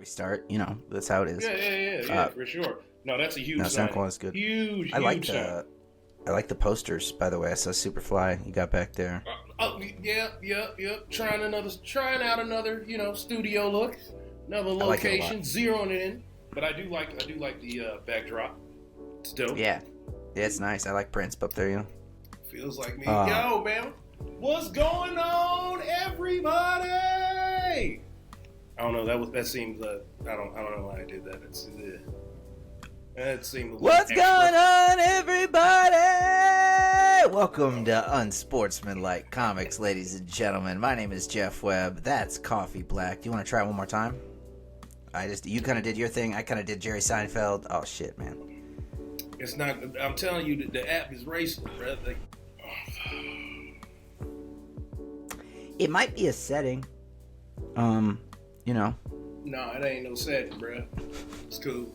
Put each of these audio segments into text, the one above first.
we start. You know, that's how it is. Yeah, for sure. No, that's a huge sign. Sound quality is good. Huge I like sign. I like the posters, by the way. I saw Superfly you got back there. Trying out another, studio look, another location, zeroing it in. But I do like the backdrop. It's dope. Yeah, it's nice. I like Prince up there, Feels like me. Yo, man, what's going on, everybody? I don't know. That seems. I don't know why I did that. That seemed. What's going on, everybody? Welcome to Unsportsmanlike Comics, ladies and gentlemen. My name is Jeff Webb. That's Coffee Black. Do you want to try it one more time? You kind of did your thing. I kind of did Jerry Seinfeld. Oh shit, man. It's not. I'm telling you, the app is racist, bro. It might be a setting. No, it ain't no setting, bro. It's cool.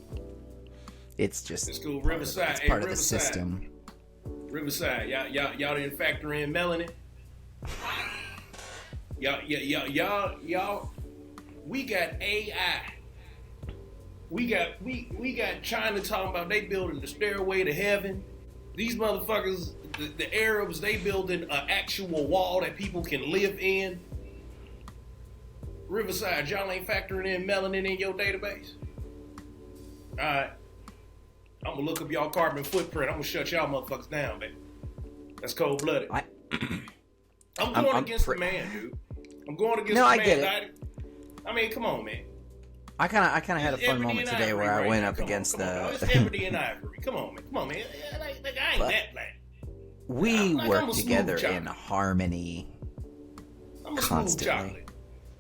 It's cool. Riverside. It's part of the system. Riverside. Y'all didn't factor in melanin. Y'all. We got AI. We got China talking about they building the stairway to heaven. These motherfuckers, the Arabs, they building an actual wall that people can live in. Riverside, y'all ain't factoring in melanin in your database. All right. I'm gonna look up y'all carbon footprint. I'm gonna shut y'all motherfuckers down, baby. That's cold blooded. I'm going against the man, dude. I'm going against the man. I get it. I mean, come on, man. I kind of had a fun moment today where I went up against the. It's Ebony and Ivory. Come on, man. I ain't that black. We work together in harmony. I'm a constantly. Smooth chocolate.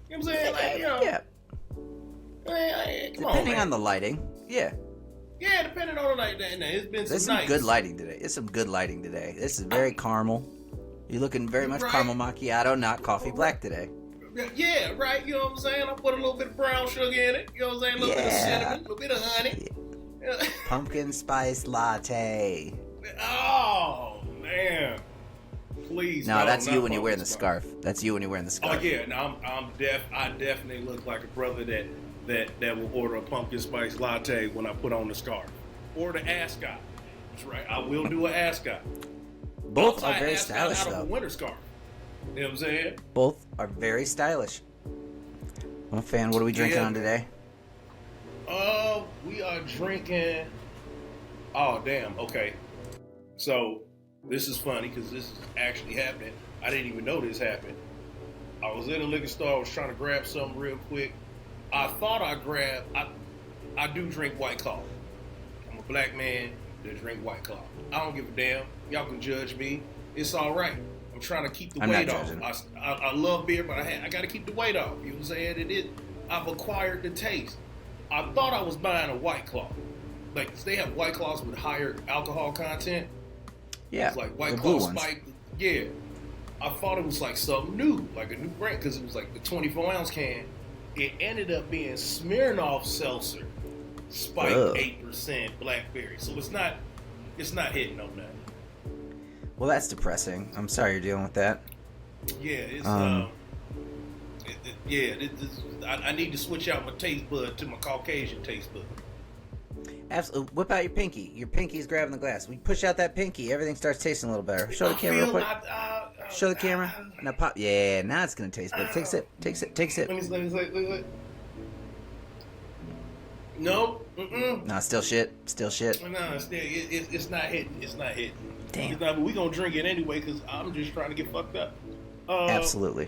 You know what I'm saying? Yeah. Come on, depending man. on the lighting, yeah. Yeah, depending on the lighting. It's been There's some some good lighting today. It's some good lighting today. This is very caramel. You're looking very much caramel macchiato, not coffee black today. Yeah, right. You know what I'm saying? I put a little bit of brown sugar in it. You know what I'm saying? A little bit of cinnamon, a little bit of honey. Yeah. Pumpkin spice latte. Oh, man. Please. No, that's you when you're wearing the scarf. That's you when you're wearing the scarf. Oh yeah, no, I definitely look like a brother that will order a pumpkin spice latte when I put on the scarf. Or the ascot. That's right. I will do an ascot. Both are very stylish, out of though. A winter scarf. You know what I'm saying? Both are very stylish. Well, fan, what are we drinking on today? We are drinking. Oh, damn. Okay. So, this is funny because this is actually happening. I didn't even know this happened. I was in a liquor store. I was trying to grab something real quick. I thought I do drink White Claw. I'm a black man that drink White Claw. I don't give a damn. Y'all can judge me. It's all right. I'm trying to keep the weight off. I love beer, but I got to keep the weight off. You know what I'm saying? I've acquired the taste. I thought I was buying a White Claw. Like, they have White Claws with higher alcohol content. Yeah. It's like White Claw Spike. Yeah. I thought it was like something new, like a new brand, because it was like the 24-ounce can. It ended up being Smirnoff Seltzer, Spike 8% blackberry. So it's not hitting on that. Well, that's depressing. I'm sorry you're dealing with that. Yeah, I need to switch out my taste bud to my Caucasian taste bud. Absolutely. Whip out your pinky. Your pinky's grabbing the glass. We push out that pinky, everything starts tasting a little better. Show the camera real quick. Show the camera. Now pop. Yeah, now it's gonna taste better. Take a sip. Take a sip. Let me. No. No, still shit. Still shit. No, it's not hitting. It's not hitting. Damn. It's not, but we gonna drink it anyway because I'm just trying to get fucked up. Absolutely.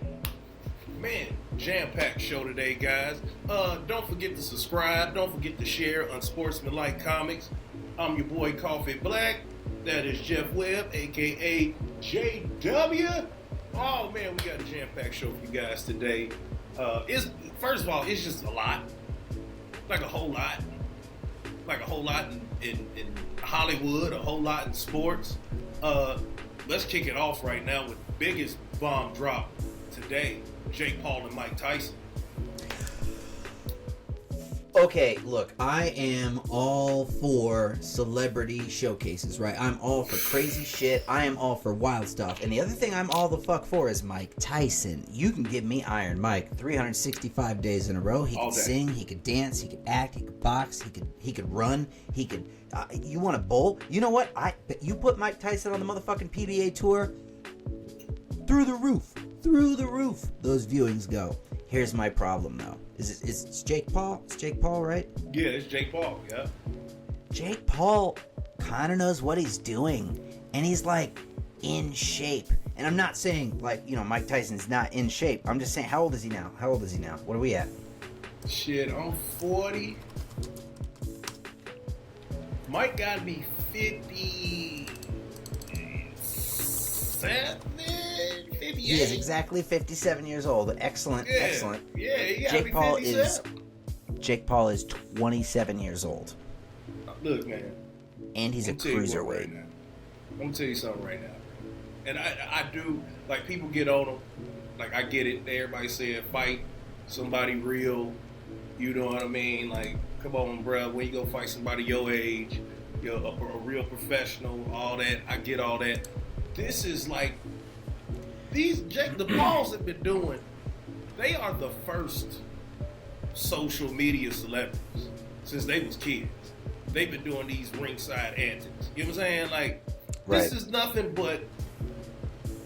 Man, jam-packed show today, guys. Don't forget to subscribe. Don't forget to share Unsportsmanlike Comics. I'm your boy Coffee Black. That is Jeff Webb, a.k.a. JW. Oh, man, we got a jam-packed show for you guys today. First of all, it's just a lot. Like a whole lot. Like a whole lot in Hollywood, a whole lot in sports. Let's kick it off right now with the biggest bomb drop today. Jake Paul and Mike Tyson. Okay, look, I am all for celebrity showcases, right? I'm all for crazy shit. I am all for wild stuff. And the other thing I'm all the fuck for is Mike Tyson. You can give me Iron Mike 365 days in a row. He could sing, he could dance, he could act, he could box, he could run, he could. You want to bowl? You know what? You put Mike Tyson on the motherfucking PBA tour, through the roof, those viewings go. Here's my problem, though. Is Jake Paul? It's Jake Paul, right? Yeah, it's Jake Paul, yeah. Jake Paul kind of knows what he's doing, and he's, like, in shape. And I'm not saying, like, Mike Tyson's not in shape. I'm just saying, how old is he now? What are we at? Shit, I'm 40. Mike gotta be 57? 58? He is exactly 57 years old. Excellent. Yeah, he gotta Jake be Paul 57. Jake Paul is 27 years old. Look, man. And he's a cruiserweight. I'm gonna tell you something right now. And I do, like, people get on him. Like, I get it. Everybody saying fight somebody real. You know what I mean? Like, come on, bro. When you go fight somebody your age, you're a real professional, all that. I get all that. This is like, the Pauls have been doing, they are the first social media celebrities since they was kids. They've been doing these ringside antics. You know what I'm saying? Like, right. This is nothing but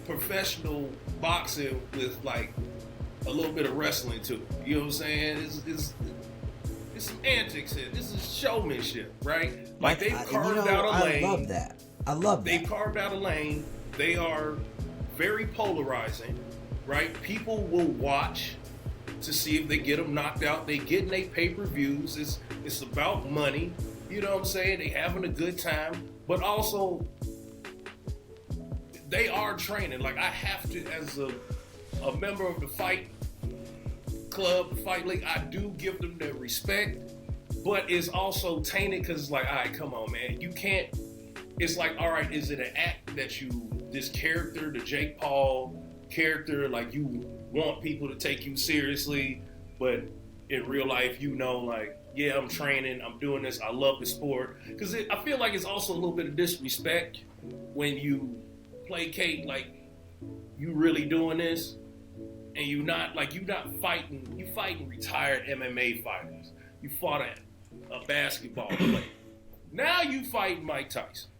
professional boxing with, like, a little bit of wrestling to it. You know what I'm saying? It's some antics here. This is showmanship, right? Like, they've carved out a lane. I love that. They've carved out a lane. They are very polarizing, right? People will watch to see if they get them knocked out. They getting their pay-per-views. It's about money. You know what I'm saying? They having a good time, but also they are training. Like, I have to, as a member of the fight club, the fight league, I do give them their respect, but it's also tainted because it's like, all right, come on, man. You can't, it's like, all right, is it an act that this character, the Jake Paul character, like, you want people to take you seriously, but in real life, like, yeah, I'm training, I'm doing this, I love the sport. Because I feel like it's also a little bit of disrespect when you placate, like, you really doing this, and you're not fighting, you fighting retired MMA fighters. You fought a basketball player. Now you fight Mike Tyson.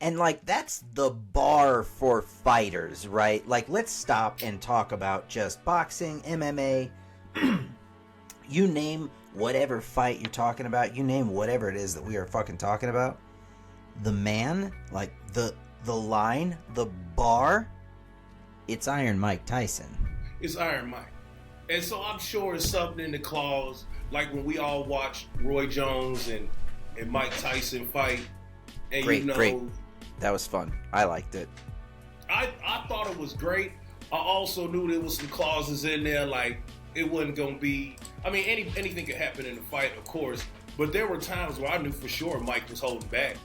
And, like, that's the bar for fighters, right? Like, let's stop and talk about just boxing, MMA. You name whatever fight you're talking about. You name whatever it is that we are fucking talking about. The man, like, the line, the bar, it's Iron Mike Tyson. It's Iron Mike. And so I'm sure it's something in the clause, like when we all watched Roy Jones and Mike Tyson fight. And great. That was fun. I liked it. I thought it was great. I also knew there was some clauses in there, like, it wasn't going to be, I mean, anything could happen in the fight, of course, but there were times where I knew for sure Mike was holding back.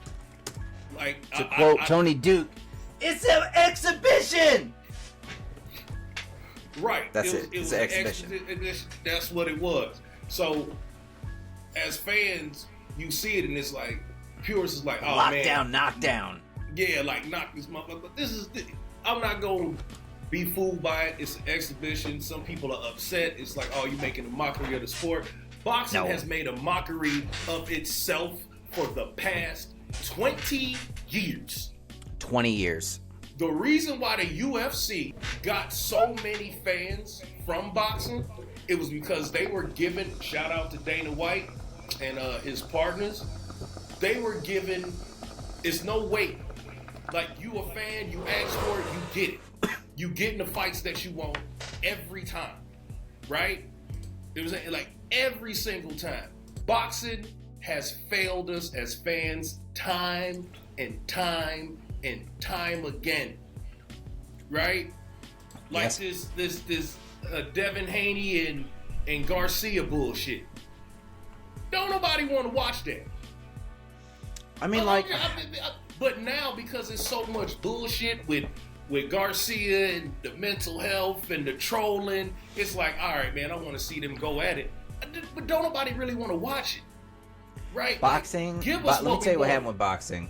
Like, to quote Tony Duke, it's an exhibition! Right. That's it. It's an exhibition. That's what it was. So, as fans, you see it and it's like, purists is like, oh, man. Knockdown. Yeah, like, knock this motherfucker. But I'm not going to be fooled by it. It's an exhibition. Some people are upset. It's like, oh, you're making a mockery of the sport. Boxing has made a mockery of itself for the past 20 years. 20 years. The reason why the UFC got so many fans from boxing, it was because they were given, shout out to Dana White and his partners, they were given, it's no wait. Like, you a fan, you ask for it, you get it. You get in the fights that you want every time, right? It was like every single time. Boxing has failed us as fans time and time and time again, right? Like this Devin Haney and Garcia bullshit. Don't nobody want to watch that. I mean, but now because it's so much bullshit with Garcia and the mental health and the trolling, it's like, all right, man, I want to see them go at it. but don't nobody really want to watch it, right? Boxing. Like, give us let me tell you what happened with boxing.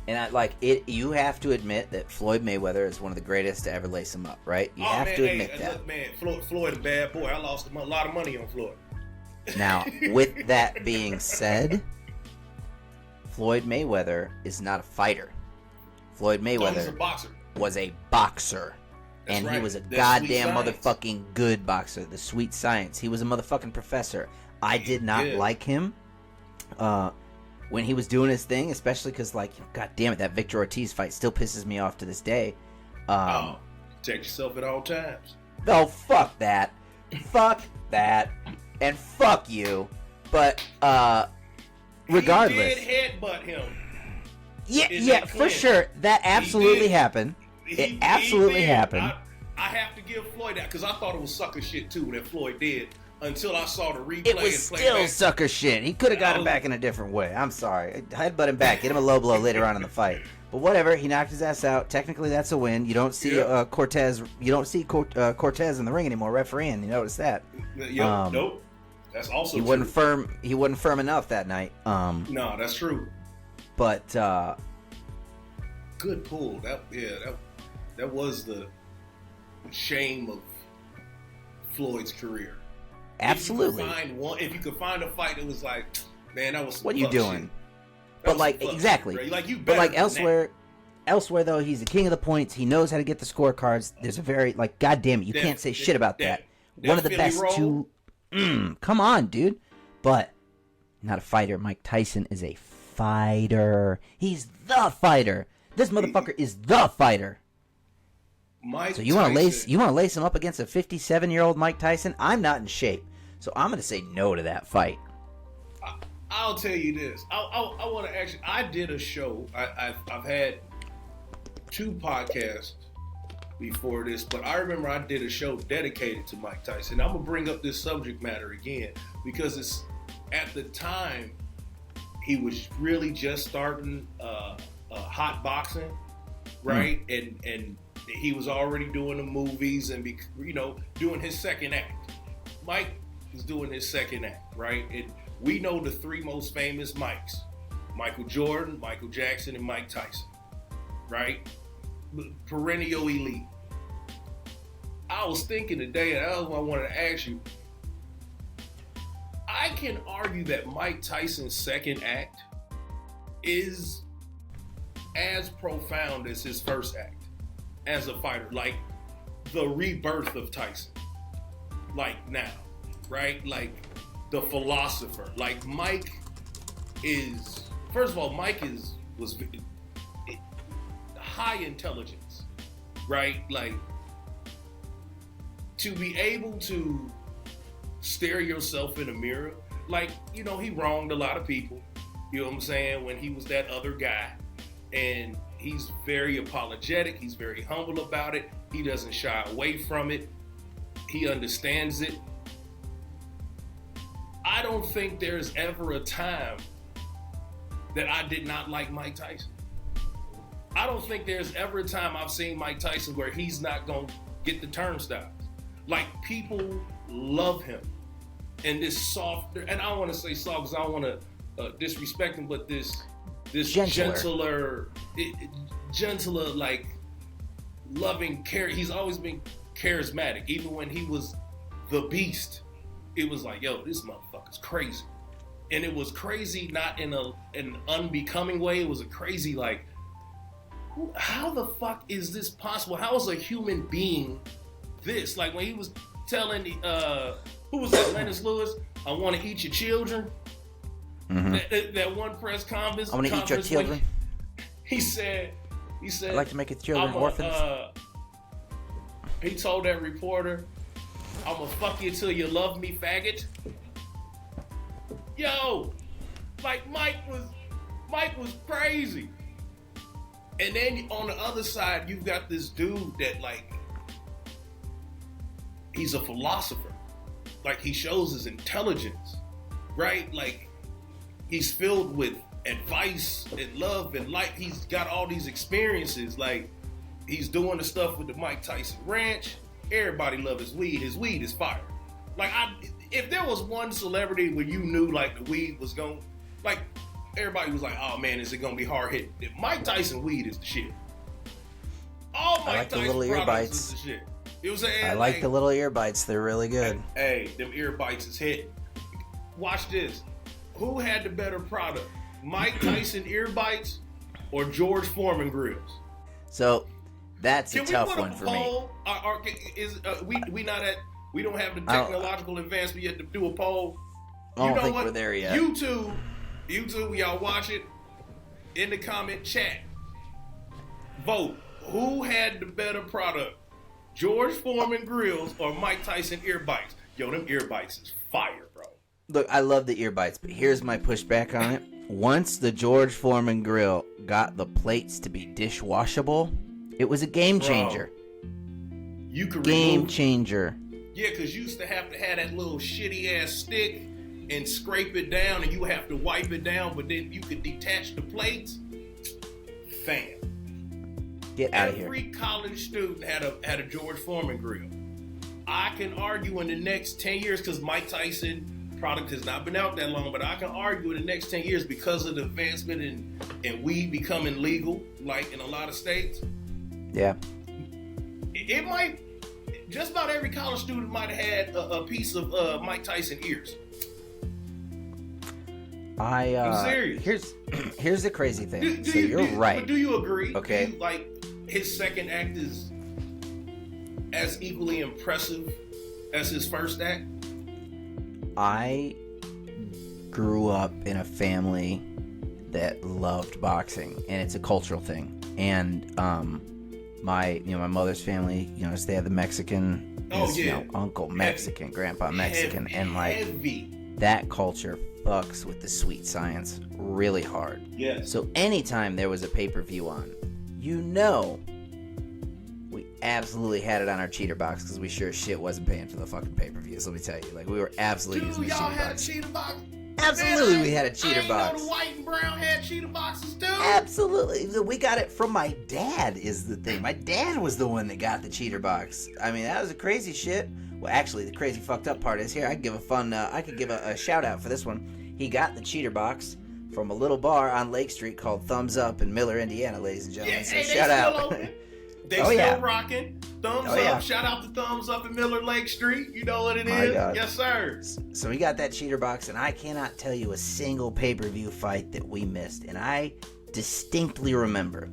And you have to admit that Floyd Mayweather is one of the greatest to ever lace him up, right? You have to admit that. Look, man, Floyd a bad boy. I lost a lot of money on Floyd. Now, with that being said, Floyd Mayweather is not a fighter. Floyd Mayweather was a boxer. And right. He was a goddamn motherfucking good boxer. The sweet science. He was a motherfucking professor. I did not like him when he was doing his thing, especially because, like, god damn it, that Victor Ortiz fight still pisses me off to this day. Protect yourself at all times. Oh, fuck that. Fuck that. And fuck you. But, regardless. He did headbutt him. Yeah, for sure. That absolutely happened. It absolutely happened. I have to give Floyd that because I thought it was sucker shit too that Floyd did until I saw the replay. It was still sucker shit. He could have got him back in a different way. I'm sorry. Headbutt him back. Get him a low blow later on in the fight. But whatever. He knocked his ass out. Technically, that's a win. You don't see Cortez. You don't see Cortez in the ring anymore refereeing. You notice that? Nope. That's also he wasn't firm. He wasn't firm enough that night. No, that's true. But good pull. That was the shame of Floyd's career. Absolutely. If you could find a fight that was like, man, that was what are you doing? Shit. But like exactly. Shit, like, but like elsewhere though, he's the king of the points. He knows how to get the scorecards. There's a very like, god damn it, you can't say shit about that. One of the best two. Come on, dude. But not a fighter. Mike Tyson is a fighter. He's the fighter. This motherfucker is the fighter. So you want to lace him up against a 57-year-old Mike Tyson? I'm not in shape, so I'm going to say no to that fight. I'll tell you this. I want to actually. I did a show. I've had 2 podcasts before this, but I remember I did a show dedicated to Mike Tyson. I'm gonna bring up this subject matter again because it's at the time he was really just starting hot boxing, right? And he was already doing the movies and doing his second act. Mike was doing his second act, right? And we know the 3 most famous Mikes: Michael Jordan, Michael Jackson, and Mike Tyson, right? Perennial elite. I was thinking today, and that was what I wanted to ask you. I can argue that Mike Tyson's second act is as profound as his first act as a fighter, like the rebirth of Tyson, like now, right? Like the philosopher. Like Mike is, first of all, Mike was high intelligence, right? Like to be able to stare yourself in a mirror, like, he wronged a lot of people, you know what I'm saying, when he was that other guy. And he's very apologetic. He's very humble about it. He doesn't shy away from it. He understands it. I don't think there's ever a time that I did not like Mike Tyson. I don't think there's ever a time I've seen Mike Tyson where he's not going to get the turnstiles. Like, people love him. And this soft, and I don't want to say soft because I don't want to disrespect him, but this gentler, like, loving care. He's always been charismatic. Even when he was the beast, it was like, yo, this motherfucker's crazy. And it was crazy not in an unbecoming way. It was a crazy, like, how the fuck is this possible? How is a human being this? Like, when he was telling who was that, Lennox Lewis, I want to eat your children. Mm-hmm. That one press conference. I want to eat your children. He said, I'd like to make your children orphans. He told that reporter, I'm gonna fuck you till you love me, faggot. Yo, like Mike was crazy. And then on the other side, you've got this dude that, like, he's a philosopher. Like, he shows his intelligence, right? Like, he's filled with advice and love and light. He's got all these experiences. Like, he's doing the stuff with the Mike Tyson Ranch. everybody loves his weed. His weed is fire. Like, if there was one celebrity where you knew like the weed was going, like everybody was like, oh man, is it gonna be hard hitting? Mike Tyson weed is the shit. All Mike Tyson products is the shit. You know what I'm saying? I like the little ear bites. They're really good. Hey, them ear bites is hitting. Watch this. Who had the better product? Mike Tyson ear bites or George Foreman grills? So that's a tough one for me. We don't have the technological advancement yet to do a poll. I don't think we're there yet. YouTube, y'all watch it. In the comment chat, vote. Who had the better product? George Foreman grills or Mike Tyson ear bites? Yo, them ear bites is fire, bro. Look, I love the ear bites, but here's my pushback on it. Once the George Foreman grill got the plates to be dishwashable, it was a game changer. You could game changer. Yeah, because you used to have that little shitty ass stick and scrape it down, and you have to wipe it down, but then you could detach the plates. Fam. Get out of here. Every college student had a George Foreman grill. I can argue in the next 10 years, because Mike Tyson product has not been out that long, but I can argue in the next 10 years because of the advancement in weed becoming legal, like in a lot of states. Yeah. It might, just about every college student might have had a piece of Mike Tyson ears. I'm serious. Here's the crazy thing. You're right. But do you agree? Okay. Do you, like, his second act is as equally impressive as his first act? I grew up in a family that loved boxing, and it's a cultural thing. And my mother's family, they have the Mexican, uncle Mexican, grandpa Mexican, and like that culture fucks with the sweet science really hard. Yeah. So anytime there was a pay-per-view on, we absolutely had it on our cheater box because we sure as shit wasn't paying for the fucking pay-per-views. Let me tell you, like, we were absolutely using the cheater box. Y'all had a cheater box? Absolutely, Man, we had a cheater box. Know the white and brown had cheater boxes too. Absolutely, we got it from my dad. Is the thing. My dad was the one that got the cheater box. I mean, that was a crazy shit. Well, actually, the crazy fucked up part is here. I could give a shout out for this one. He got the cheater box from a little bar on Lake Street called Thumbs Up in Miller, Indiana, ladies and gentlemen. Yeah, so shout out. They still rocking. Thumbs Up. Yeah. Shout out to Thumbs Up in Miller Lake Street. You know what it My is. God. Yes, sir. So we got that cheater box, and I cannot tell you a single pay-per-view fight that we missed. And I distinctly remember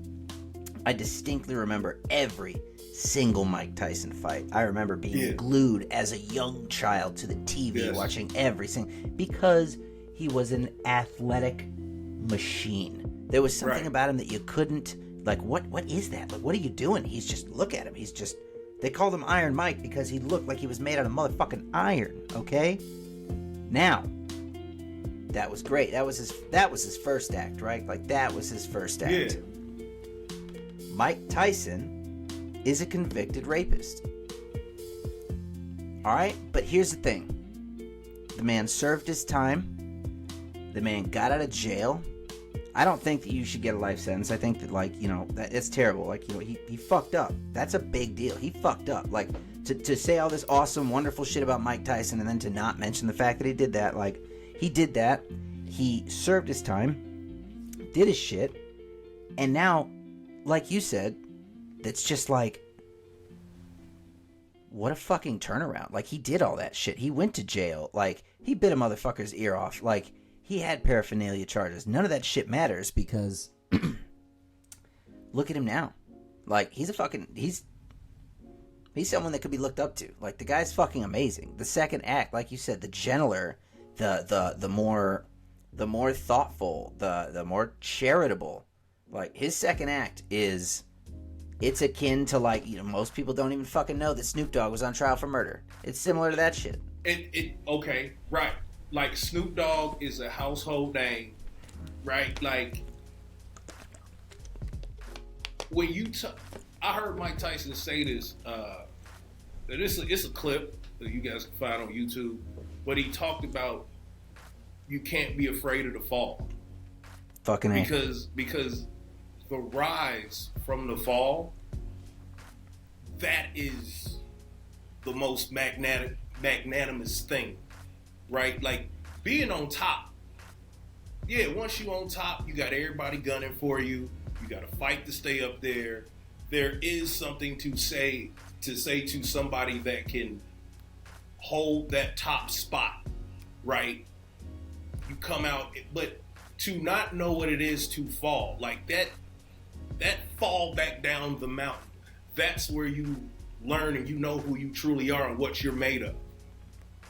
every single Mike Tyson fight. I remember being glued as a young child to the TV, watching every single, because he was an athletic machine. There was something about him that you couldn't, like, what is that? Like, what are you doing? He's just, look at him. He's just, they called him Iron Mike because he looked like he was made out of motherfucking iron, okay? Now, that was great. That was his first act, right? Like, that was his first act. Yeah. Mike Tyson is a convicted rapist. All right? But here's the thing. The man served his time. The man got out of jail. I don't think that you should get a life sentence. I think that, like, that it's terrible. Like, he fucked up. That's a big deal. He fucked up. Like, to say all this awesome, wonderful shit about Mike Tyson and then to not mention the fact that he did that. Like, he did that. He served his time, did his shit, and now, like you said, it's just like, what a fucking turnaround. Like, he did all that shit. He went to jail. Like, he bit a motherfucker's ear off. Like, he had paraphernalia charges. None of that shit matters because look at him now. Like, he's someone that could be looked up to. Like, the guy's fucking amazing. The second act, like you said, the gentler, the more thoughtful, the more charitable. Like, his second act is, it's akin to, like, most people don't even fucking know that Snoop Dogg was on trial for murder. It's similar to that shit. Okay, right. Like, Snoop Dogg is a household name, right? Like, when I heard Mike Tyson say this, it's a clip that you guys can find on YouTube, but he talked about you can't be afraid of the fall. Fucking A. Because the rise from the fall, that is the most magnanimous thing, right? Like being on top. Yeah, once you on top, you got everybody gunning for you. You got to fight to stay up there. There is something to say to somebody that can hold that top spot, right? You come out, but to not know what it is to fall, like that fall back down the mountain, that's where you learn and you know who you truly are and what you're made of.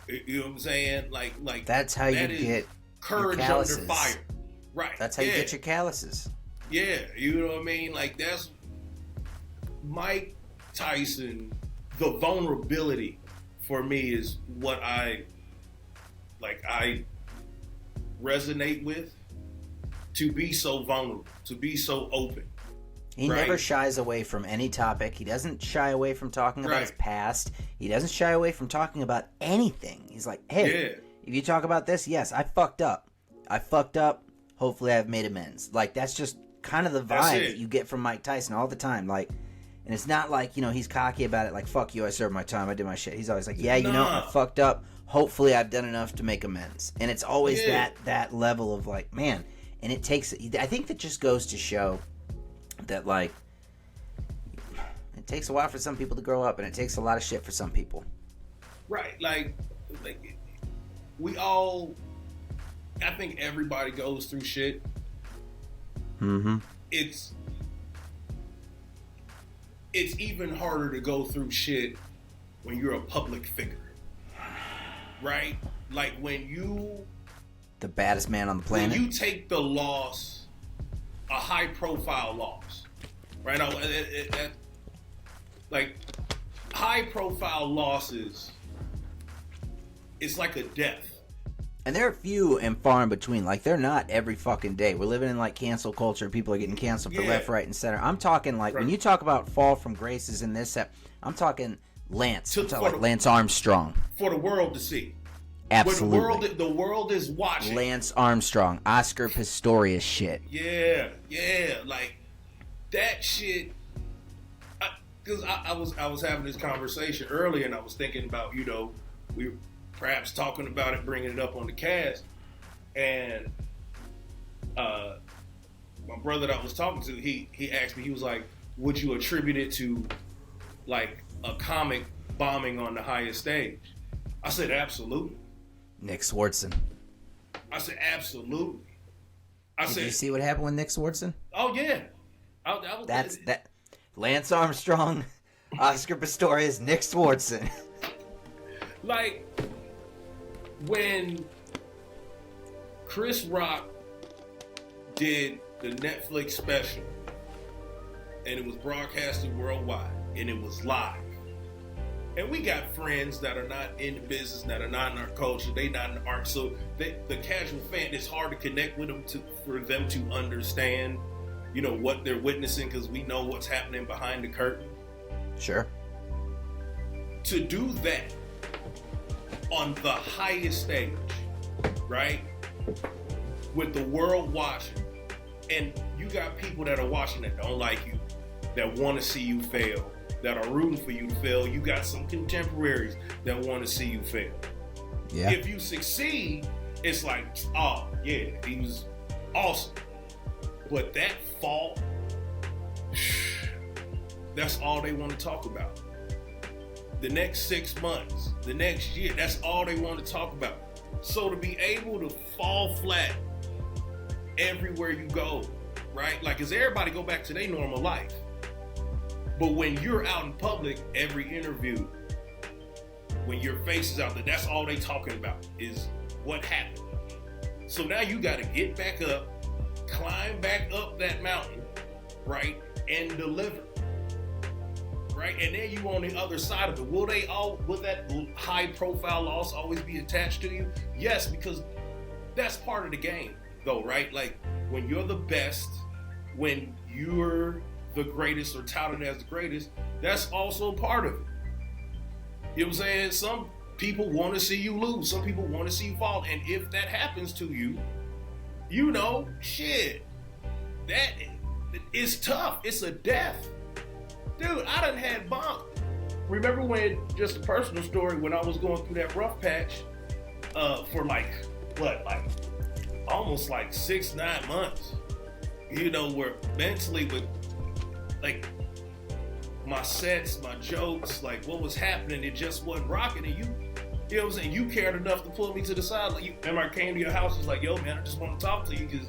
You know what I'm saying? Like that's how you get courage under fire. Right. That's how you get your calluses. Yeah, you know what I mean? Like that's Mike Tyson. The vulnerability for me is what I resonate with. To be so vulnerable, to be so open. He never shies away from any topic. He doesn't shy away from talking about his past. He doesn't shy away from talking about anything. He's like, hey, if you talk about this, yes, I fucked up. Hopefully I've made amends. Like, that's just kind of the vibe that you get from Mike Tyson all the time. Like, and it's not like, he's cocky about it. Like, fuck you, I served my time. I did my shit. He's always like, I fucked up. Hopefully I've done enough to make amends. And it's always that level of like, man. And it takes, I think that just goes to show that, like, it takes a while for some people to grow up, and it takes a lot of shit for some people. Right. Like we all, I think everybody goes through shit. Mm-hmm. It's even harder to go through shit when you're a public figure. Right? Like when you... The baddest man on the planet. When you take the loss, a high-profile loss, right? Now, like high-profile losses, it's like a death. And they're few and far in between. Like, they're not every fucking day. We're living in, like, cancel culture. People are getting canceled for left, right, and center. I'm talking, like, when you talk about fall from graces in this set, I'm talking Lance. I'm talking like Lance Armstrong. For the world to see. Absolutely. When the world is watching. Lance Armstrong, Oscar Pistorius shit. Yeah, like that shit. Because I was having this conversation earlier, and I was thinking about we were perhaps talking about it, bringing it up on the cast, and my brother that I was talking to, he asked me, he was like, "Would you attribute it to like a comic bombing on the highest stage?" I said, "Absolutely." Nick Swardson. I said, absolutely. Did you see what happened with Nick Swardson? Oh, yeah. That's Lance Armstrong, Oscar Pistorius, Nick Swardson. Like, when Chris Rock did the Netflix special, and it was broadcasted worldwide, and it was live. And we got friends that are not in the business, that are not in our culture, they not in the art. So the casual fan, it's hard to connect with them for them to understand, what they're witnessing, because we know what's happening behind the curtain. Sure. To do that on the highest stage, right? With the world watching, and you got people that are watching that don't like you, that want to see you fail, that are rooting for you to fail. You got some contemporaries that want to see you fail. Yeah. If you succeed, it's like, oh, yeah, he was awesome. But that fall, that's all they want to talk about. The next 6 months, the next year, that's all they want to talk about. So to be able to fall flat everywhere you go, right? Like, as everybody go back to their normal life. But when you're out in public, every interview, when your face is out there, that's all they talking about is what happened. So now you got to get back up, climb back up that mountain, right, and deliver, right? And then you on the other side of it. Will that high-profile loss always be attached to you? Yes, because that's part of the game, though, right? Like, when you're the best, when you're the greatest or touted as the greatest, that's also part of it. You know what I'm saying? Some people want to see you lose. Some people want to see you fall. And if that happens to you, shit, that is tough. It's a death. Dude, I done had bump remember when, just a personal story, when I was going through that rough patch for like almost like 6-9 months, you know, where mentally with like my sets, my jokes, like what was happening, it just wasn't rocking. And you know what I'm saying? You cared enough to pull me to the side. Like, remember I came to your house, was like, yo, man, I just want to talk to you because,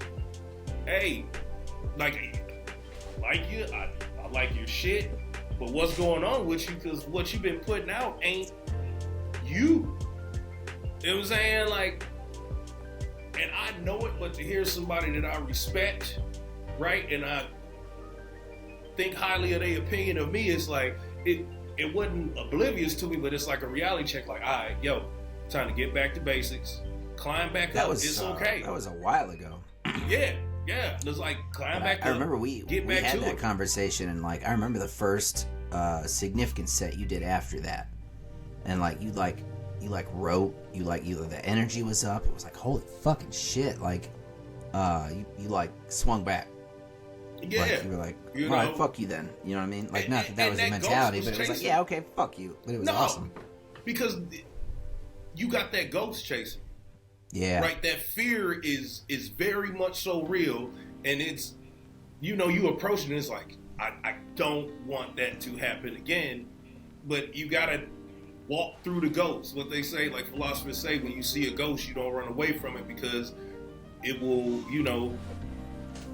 hey, like you, I like your shit, but what's going on with you? Because what you've been putting out ain't you. You know what I'm saying? Like, and I know it, but to hear somebody that I respect, right, and I think highly of their opinion of me, it's like, it wasn't oblivious to me, but it's like a reality check. Like, all right, yo, time to get back to basics, climb back up. It's okay. That was a while ago. Yeah. It was like climb back up. I remember we had that conversation, and like I remember the first significant set you did after that, and like you wrote, the energy was up. It was like, holy fucking shit! Like, you like swung back. Yeah, like, you were like, all right, fuck you then. You know what I mean? Like, not that was the mentality, but it was like, yeah, okay, fuck you. But it was awesome because you got that ghost chasing. Yeah, right. That fear is very much so real, and it's, you know, you approach it and it's like, I don't want that to happen again, but you gotta walk through the ghost. What they say, like philosophers say, when you see a ghost, you don't run away from it because it will, you know,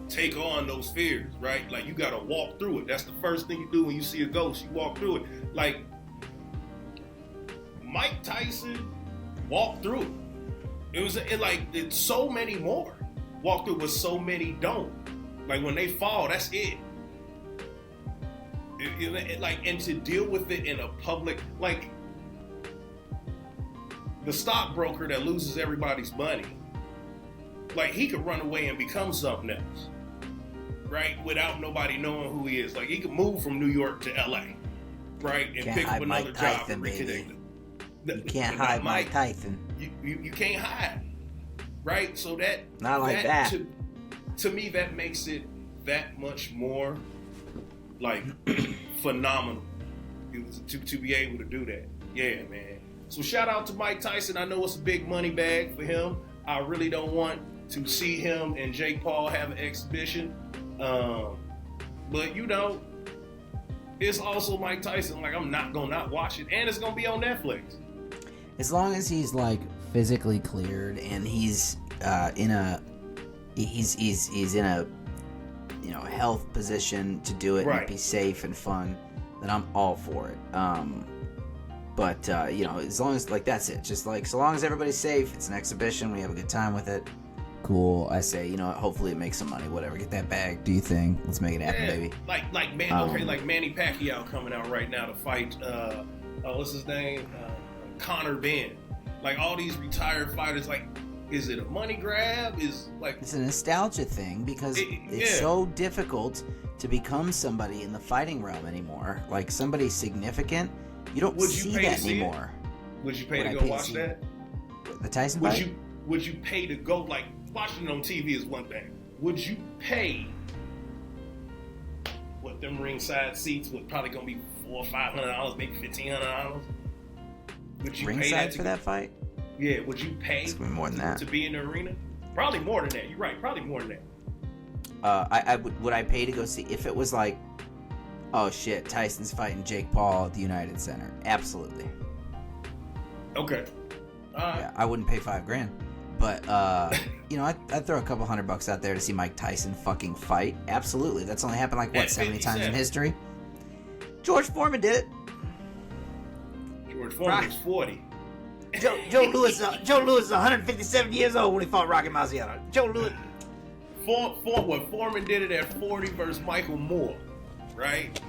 take on those fears, right? Like, you gotta walk through it. That's the first thing you do when you see a ghost. You walk through it. Like, Mike Tyson walked through it. It's so many more walk through, but so many don't. Like, when they fall, that's it. And to deal with it in a public, like, the stockbroker that loses everybody's money, like, he could run away and become something else, right? Without nobody knowing who he is. Like, he could move from New York to LA, right? And pick up another job and reconnect. You can't hide Mike Tyson. You can't hide, right? So that not like that. To me, that makes it that much more like phenomenal to be able to do that. Yeah, man. So shout out to Mike Tyson. I know it's a big money bag for him. I really don't want to see him and Jake Paul have an exhibition, but you know, it's also Mike Tyson. Like, I'm not gonna not watch it, and it's gonna be on Netflix. As long as he's like physically cleared and he's in a you know, health position to do it, right, and be safe and fun, then I'm all for it. But you know, as long as, like, that's it. Just like, so long as everybody's safe, it's an exhibition, we have a good time with it. Cool. I say, you know, hopefully it makes some money. Whatever, get that bag. Do you think? Let's make it happen, baby. Like Manny Pacquiao coming out right now to fight. What's his name? Conor Benn. Like, all these retired fighters. Like, is it a money grab? It's a nostalgia thing because it's so difficult to become somebody in the fighting realm anymore. Like, somebody significant. You don't see that anymore. Would you pay to go watch that? The Tyson fight? Would you pay to go? Like, watching it on TV is one thing. Would you pay what them ringside seats would probably gonna be $400 or $500, maybe $1,500? Would you ringside pay that for that fight? Yeah, would you pay it's gonna be more than that to be in the arena? Probably more than that. You're right. Probably more than that. I would I pay to go see if it was like, oh shit, Tyson's fighting Jake Paul at the United Center? Absolutely. Okay. Yeah, I wouldn't pay $5,000, but you know, I'd throw a couple $100 out there to see Mike Tyson fucking fight. Absolutely. That's only happened like what, 70 times in history? George Foreman did it. George Foreman was 40. Joe Louis is 157 years old when he fought Rocky Marciano. Joe Louis. Foreman did it at 40 versus Michael Moore, right?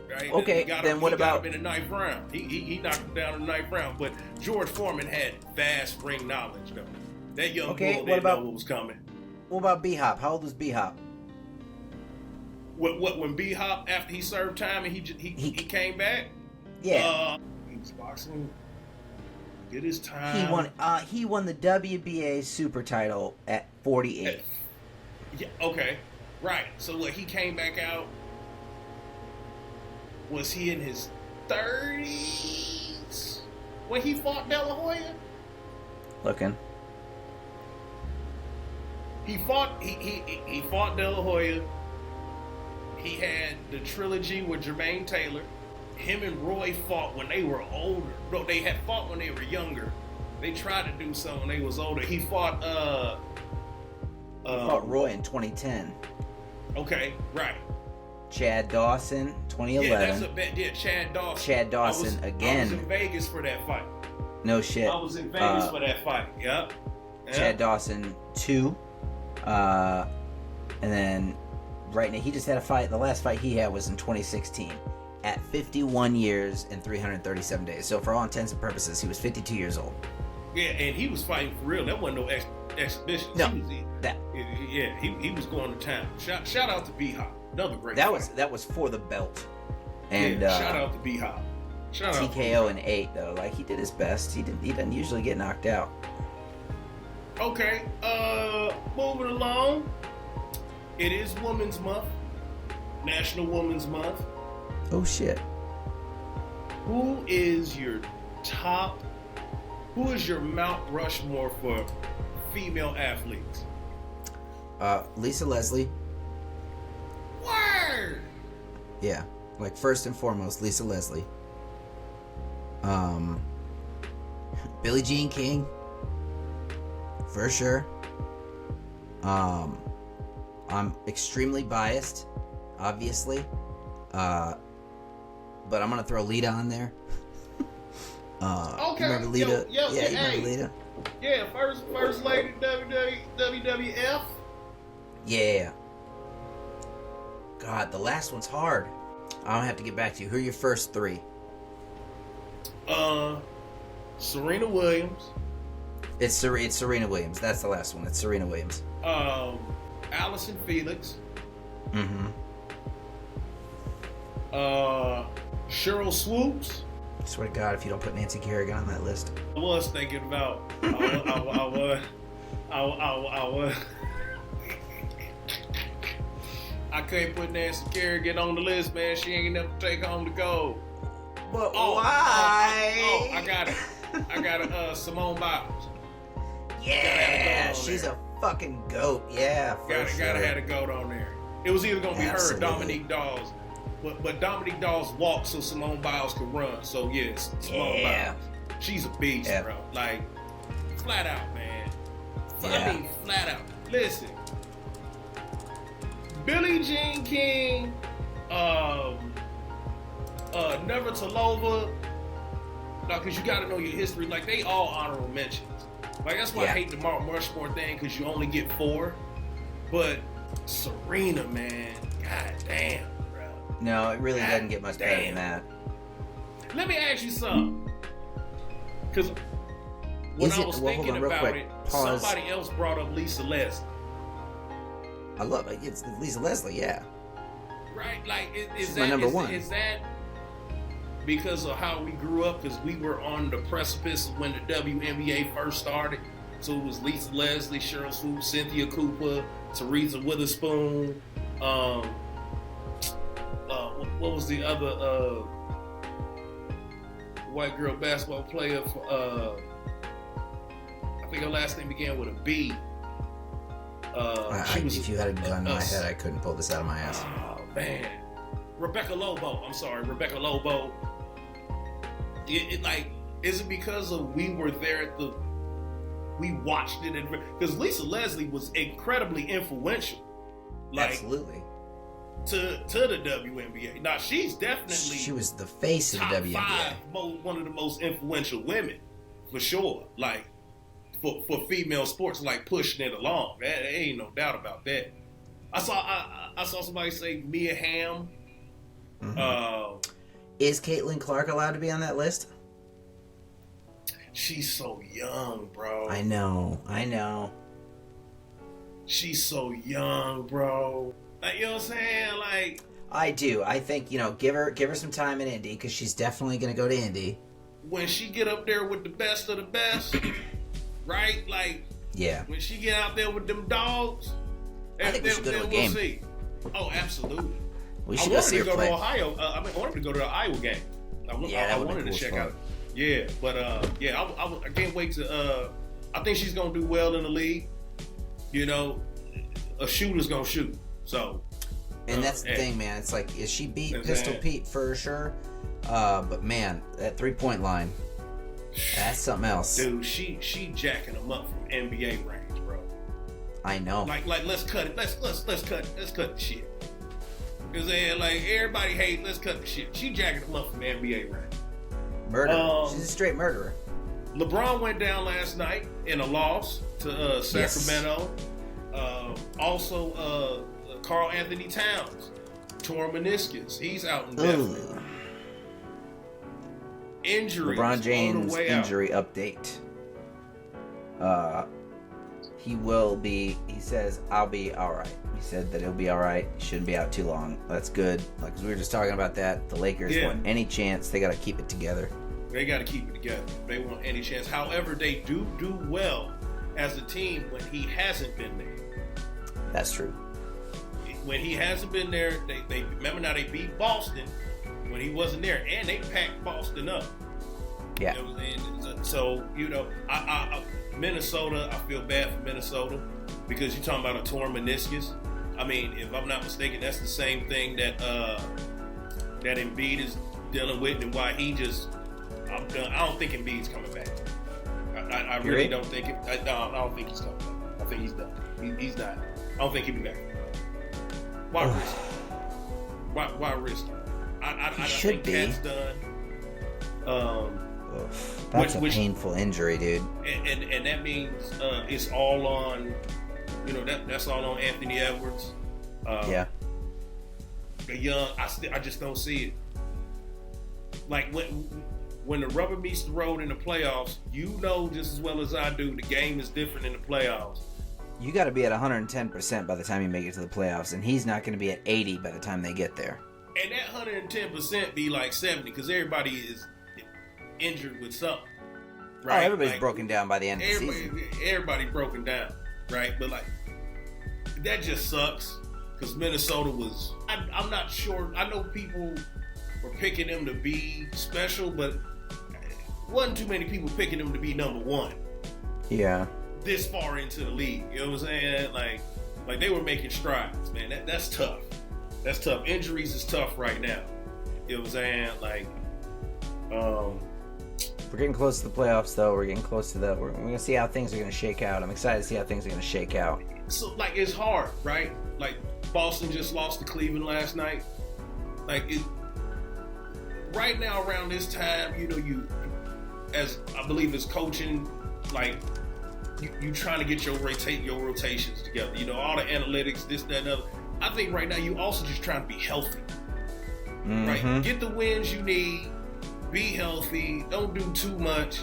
Right. Okay, then what about in the ninth round? He knocked him down in the ninth round, but George Foreman had vast ring knowledge, though. That young boy didn't know what was coming. What about B-Hop? How old was B-Hop? When B-Hop, after he served time and he came back? Yeah. He was boxing. Did his time. He won the WBA super title at 48. Yeah. Okay. Right. So he came back out. Was he in his 30s when he fought De La Hoya. Looking. He fought De La Hoya. He had the trilogy with Jermaine Taylor. Him and Roy fought when they were older. No, they had fought when they were younger. They tried to do something when they was older. He fought Roy in 2010. Okay, right. Chad Dawson, 2011. Yeah, that's a bet. Yeah, Chad Dawson. Chad Dawson again. I was in Vegas for that fight. No shit. I was in Vegas for that fight. Yep. Chad Dawson 2. And then right now he just had a fight. The last fight he had was in 2016 at 51 years and 337 days. So for all intents and purposes, he was 52 years old. Yeah, and he was fighting for real. That wasn't no exhibition. No, he was going to town. Shout out to B-Hop. Another great fight. That was for the belt. And shout out to B-Hop. TKO in 8 though. Like he did his best. He doesn't usually get knocked out. Okay, moving along. It is Women's Month. National Women's Month. Oh shit. Who is your Mount Rushmore for female athletes? Lisa Leslie. Word! Yeah. Like first and foremost, Lisa Leslie. Billie Jean King. For sure. I'm extremely biased, obviously. But I'm gonna throw Lita on there. Okay. Remember Lita? Yo, yeah, you remember Lita? Yeah, first lady WWF. Yeah. God, the last one's hard. I'll have to get back to you. Who are your first 3? Serena Williams. It's Serena Williams. That's the last one. It's Serena Williams. Allison Felix. Mm-hmm. Cheryl Swoops. I swear to God, if you don't put Nancy Kerrigan on that list. I was thinking about. I was. I couldn't put Nancy Kerrigan on the list, man. She ain't never take home the gold. But why? I got it. Simone Biles. Yeah, she's a fucking goat. Yeah, for sure. Gotta have a goat on there. It was either gonna be her or Dominique Dawes, but Dominique Dawes walked so Simone Biles could run. So yes, Simone Biles. She's a beast, bro. Like flat out, man. I mean, flat out. Listen, Billie Jean King, Navratilova. No, because you got to know your history. Like, they all honorable mentions. Like, that's why I hate the Mount Rushmore thing, because you only get 4. But Serena, man, god damn, bro. No, it really doesn't get much better than that. Let me ask you something. Because when I was thinking about it, somebody else brought up Lisa Leslie. I love it. It's Lisa Leslie, yeah. Right? Like, is my number one. Is that because of how we grew up? Because we were on the precipice of when the WNBA first started. So it was Lisa Leslie, Cheryl Swoops, Cynthia Cooper, Teresa Witherspoon. What was the other white girl basketball player? I think her last name began with a B. If you had a gun in my head, I couldn't pull this out of my ass. Oh, man. Rebecca Lobo. I'm sorry, Rebecca Lobo. Is it because of we were there we watched it, because Lisa Leslie was incredibly influential. Absolutely. To the WNBA. Now, she was the face of the WNBA. Top 5, one of the most influential women, for sure. Like, for female sports, like pushing it along. There ain't no doubt about that. I saw somebody say Mia Hamm. Mm-hmm. Is Caitlin Clark allowed to be on that list? She's so young, bro. I know. She's so young, bro. Like, you know what I'm saying? Like, I do. I think, give her some time in Indy, because she's definitely going to go to Indy. When she get up there with the best of the best, right? Like, yeah. When she get out there with them dogs, I think we should go to a game. See. Oh, absolutely. We should go see her play. Ohio. I wanted to go to the Iowa game. I that would wanted be to cool check as out. Yeah, but I can't wait to. I think she's gonna do well in the league. You know, a shooter's gonna shoot. So, and that's the thing, man. It's like, is she beat Pistol Pete for sure? But man, that 3-point line, that's something else. Dude, she jacking them up from NBA range, bro. I know. Like let's cut it. Let's cut the shit. Cause like everybody hate. Let's cut the shit. She jacking them up from NBA range. Murderer. She's a straight murderer. LeBron went down last night in a loss to Sacramento. Yes. Also, Karl Anthony Towns, torn meniscus. He's out indefinitely. Injury. LeBron James injury update. He says, I'll be all right. He said that he'll be all right. He shouldn't be out too long. That's good. Like, 'cause we were just talking about that. The Lakers want any chance. They got to keep it together. They got to keep it together. They want any chance. However, they do well as a team when he hasn't been there. That's true. When he hasn't been there, they remember now they beat Boston when he wasn't there, and they packed Boston up. Yeah. So Minnesota, I feel bad for Minnesota because you're talking about a torn meniscus. I mean, if I'm not mistaken, that's the same thing that Embiid is dealing with, and why he just. I'm done. I don't think Embiid's coming back. I really don't think it. I don't think he's coming back. I think he's done. He's not. I don't think he'll be back. Why risk it? Why risk it? I should think be. Cat's done. That's a painful injury, dude. And that means it's all on. That's all on Anthony Edwards. Yeah. The young. I just don't see it. Like when the rubber meets the road in the playoffs, you know just as well as I do, the game is different in the playoffs. You got to be at 110% by the time you make it to the playoffs, and he's not going to be at 80 by the time they get there. And that 110% be like 70 because everybody is injured with something, right? Oh, everybody's broken down by the end of the season. Everybody broken down, right? But like that just sucks because Minnesota was. I'm not sure. I know people were picking them to be special, but wasn't too many people picking them to be number one. Yeah. This far into the league, you know what I'm saying? Like they were making strides, man. That's tough. That's tough. Injuries is tough right now. You know what I'm saying? Like, we're getting close to the playoffs, though. We're getting close to that. We're going to see how things are going to shake out. I'm excited to see how things are going to shake out. So, like, it's hard, right? Like, Boston just lost to Cleveland last night. Like, right now around this time, you as I believe as coaching, like you trying to get your rotations together. All the analytics, this, that, and other. I think right now you also just trying to be healthy, right? Get the wins you need, be healthy, don't do too much.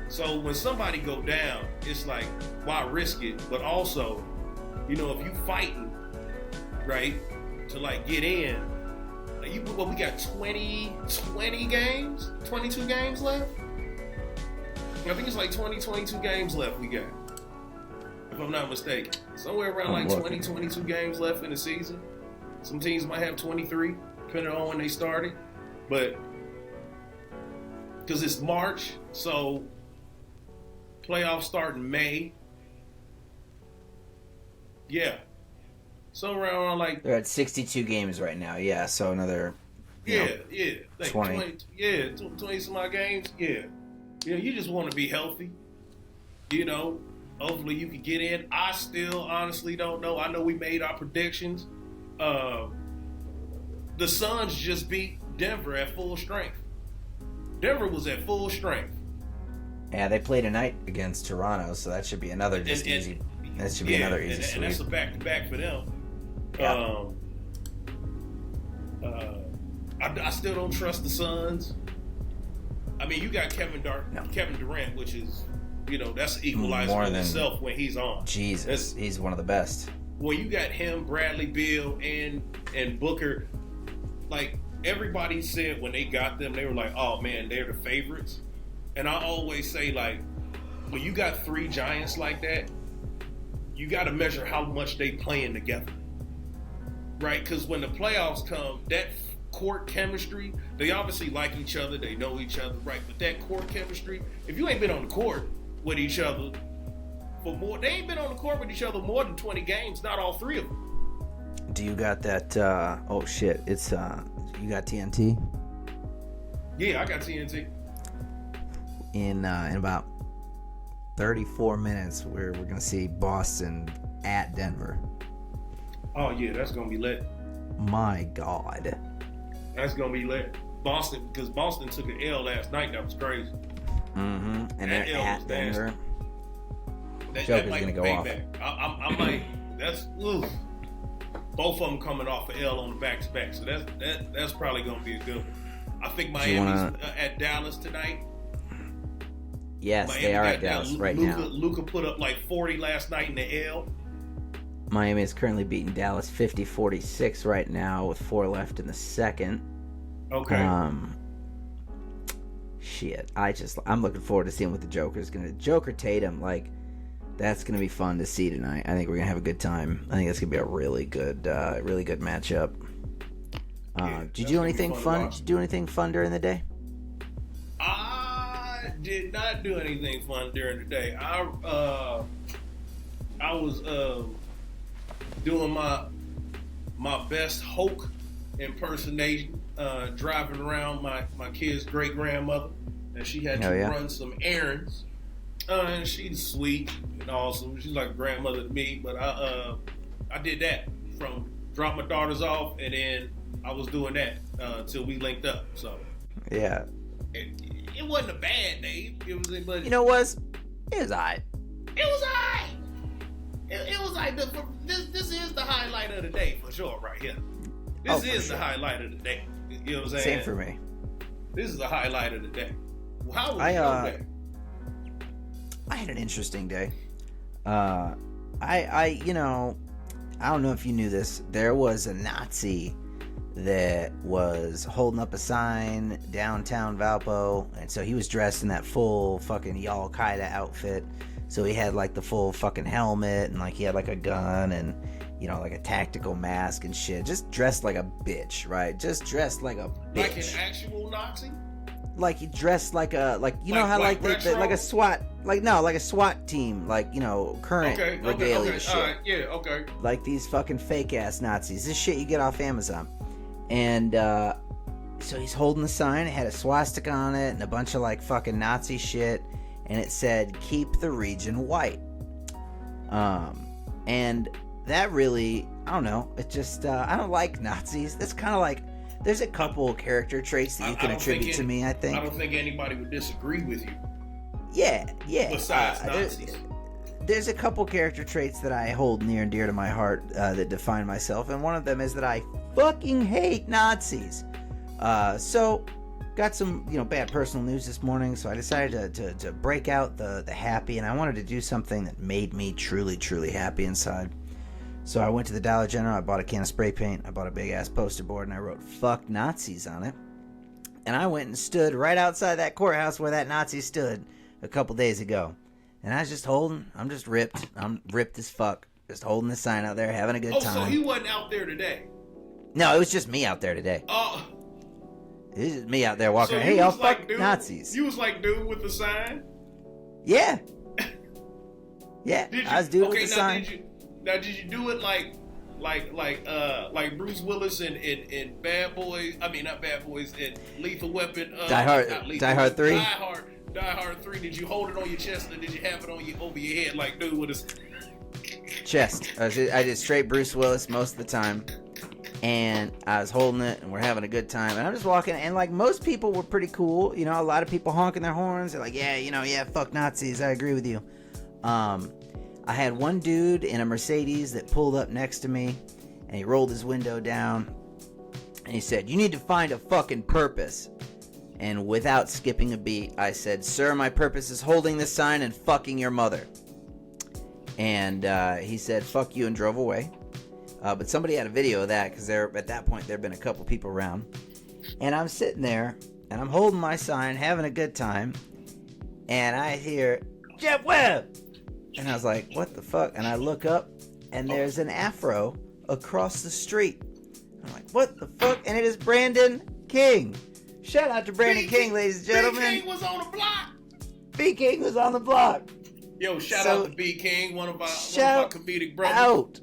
So when somebody go down, it's like, why risk it? But also, if you fighting, right, to like get in, like we got 20 games, 22 games left. I think it's like 22 games left we got. If I'm not mistaken. Somewhere around like 22 games left in the season. Some teams might have 23, depending on when they started. But, because it's March, so playoffs start in May. Yeah. Somewhere around like... They're at 62 games right now, yeah, so another... Like 20. 20 some odd games, yeah. You just want to be healthy. Hopefully you can get in. I still honestly don't know. I know we made our predictions. The Suns just beat Denver at full strength. Denver was at full strength. Yeah, they play tonight against Toronto, so that should be another easy. That should be another easy sweep. And that's a back-to-back for them. Yeah. I still don't trust the Suns. I mean, you got Kevin Durant, which is, that's an equalizer in itself when he's on. Jesus, he's one of the best. Well, you got him, Bradley Beal, and Booker. Like, everybody said when they got them, they were like, oh, man, they're the favorites. And I always say, like, when you got three giants like that, you got to measure how much they playing together. Right? Because when the playoffs come, court chemistry, they obviously like each other, they know each other, right? But that court chemistry, if you ain't been on the court with each other they ain't been on the court with each other more than 20 games, not all three of them. Do you got that, oh shit, it's, you got TNT? Yeah, I got TNT. In about 34 minutes, we're going to see Boston at Denver. Oh yeah, that's going to be lit. My God. That's going to be lit. Boston, because Boston took an L last night, that was crazy. Mm-hmm. And they're at Denver. Joker's going to go off. I might, that's, oof. Both of them coming off an L on the back-to-back, so that's probably going to be a good one. I think Miami's at Dallas tonight. Yes, Miami, they are at Dallas right now. Luka put up like 40 last night in the L. Miami is currently beating Dallas 50-46 right now with 4 left in the second. Okay. Shit. I'm looking forward to seeing what the Joker's gonna. Joker Tatum, like, that's gonna be fun to see tonight. I think we're gonna have a good time. I think that's gonna be a really good matchup. Did you do anything fun? Did you do anything fun during the day? I did not do anything fun during the day. I was doing my best Hulk impersonation, driving around my kid's great grandmother, and she had to run some errands. And she's sweet and awesome. She's like a grandmother to me. But I did that from drop my daughters off, and then I was doing that till we linked up. So yeah, it wasn't a bad day. It was, but you know, it was alright. It was alright. It was like this is the highlight of the day for sure, right here. This is the highlight of the day. You know what I'm saying? Same for me. This is the highlight of the day. Well, how was your day? I had an interesting day. I don't know if you knew this. There was a Nazi that was holding up a sign downtown Valpo, and so he was dressed in that full fucking Al-Qaeda outfit. So he had like the full fucking helmet, and like he had like a gun, and like a tactical mask and shit. Just dressed like a bitch, right? Just dressed like a bitch. Like an actual Nazi? Like he dressed like a like how like a SWAT like a SWAT team, like current regalia shit. All right, yeah, okay. Like these fucking fake ass Nazis. This shit you get off Amazon. And so he's holding the sign. It had a swastika on it and a bunch of like fucking Nazi shit, and it said "Keep the region white." And that really, I don't know. It just I don't like Nazis. That's kind of like. There's a couple character traits that you can attribute to me, I think. I don't think anybody would disagree with you. Yeah. Besides Nazis. There's a couple character traits that I hold near and dear to my heart that define myself, and one of them is that I fucking hate Nazis. So, got some bad personal news this morning, so I decided to break out the happy, and I wanted to do something that made me truly, truly happy inside. So I went to the Dollar General, I bought a can of spray paint, I bought a big-ass poster board, and I wrote, "Fuck Nazis" on it. And I went and stood right outside that courthouse where that Nazi stood a couple days ago. And I was just I'm just ripped. I'm ripped as fuck. Just holding the sign out there, having a good time. Oh, so he wasn't out there today? No, it was just me out there today. Oh. It was just me out there walking, hey, y'all fuck Nazis. You was like dude with the sign? Yeah. Yeah, I was dude with the sign. Did you do it like Bruce Willis in Bad Boys? I mean, not Bad Boys, in Lethal Weapon. Die Hard 3. Die Hard 3. Did you hold it on your chest, or did you have it on over your head like dude with his chest? I did straight Bruce Willis most of the time, and I was holding it, and we're having a good time. And I'm just walking, and like most people were pretty cool. A lot of people honking their horns. They're like, yeah, fuck Nazis. I agree with you. I had one dude in a Mercedes that pulled up next to me, and he rolled his window down, and he said, "You need to find a fucking purpose." And without skipping a beat, I said, "Sir, my purpose is holding this sign and fucking your mother." And he said, "Fuck you," and drove away. But somebody had a video of that, because at that point there had been a couple people around. And I'm sitting there, and I'm holding my sign, having a good time, and I hear, "Jeff Webb!" And I was like, what the fuck? And I look up, and there's an afro across the street. I'm like, what the fuck? And it is Brandon King. Shout out to Brandon King, ladies and gentlemen. B King was on the block. B King was on the block. Yo, shout out to B King, one of our comedic brothers. Out.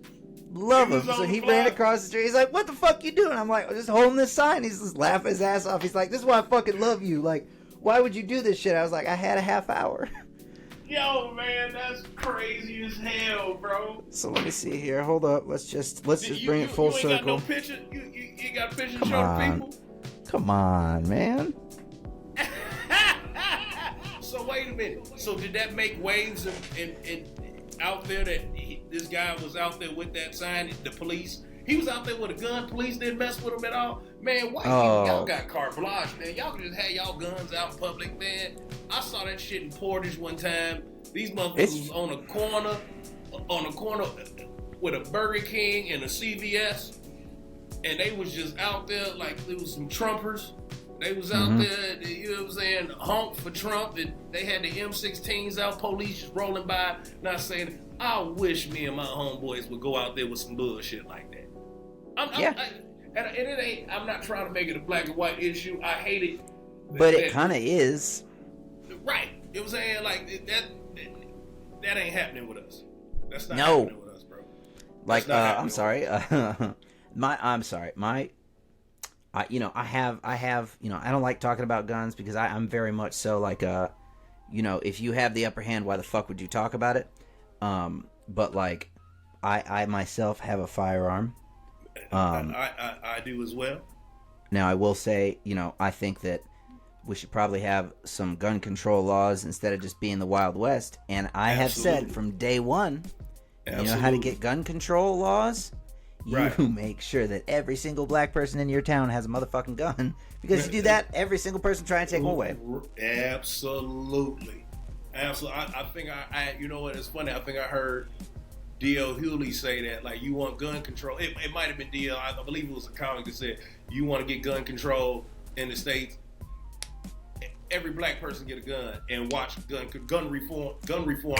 Love him. So he ran across the street. He's like, what the fuck you doing? I'm like, just holding this sign. He's just laughing his ass off. He's like, this is why I fucking love you. Like, why would you do this shit? I was like, I had a half hour. Yo, man, that's crazy as hell, bro. So let me see here. Hold up. Let's just bring it full circle. You ain't got no picture? You got a picture to show the people? Come on, man. So wait a minute. So did that make waves and out there that this guy was out there with that sign? The police, he was out there with a gun. Police didn't mess with him at all. Man, why y'all got carte blanche, man? Y'all just had y'all guns out in public, man. I saw that shit in Portage one time. These motherfuckers was on a corner with a Burger King and a CVS, and they was just out there like there was some Trumpers. They was out there, you know what I'm saying, honk for Trump, and they had the M16s out, police just rolling by, not saying, I wish me and my homeboys would go out there with some bullshit like that. I'm not trying to make it a black and white issue. I hate it. But it kind of is. Right. You know what I'm saying? Like, that ain't happening with us. That's not happening with us, bro. Like, I'm sorry. I don't like talking about guns because I'm very much so like, if you have the upper hand, why the fuck would you talk about it? But like, I myself have a firearm. I do as well. Now I will say, I think that we should probably have some gun control laws instead of just being the Wild West. And I have said from day one, you know how to get gun control laws? You make sure that every single black person in your town has a motherfucking gun. Because you do that, every single person trying to take them away. Absolutely. I think you know what, it's funny. I think I heard D.L. Hewley say that, like, you want gun control. It might have been D.L. I believe it was a comic that said, you want to get gun control in the States, every black person get a gun and watch gun reform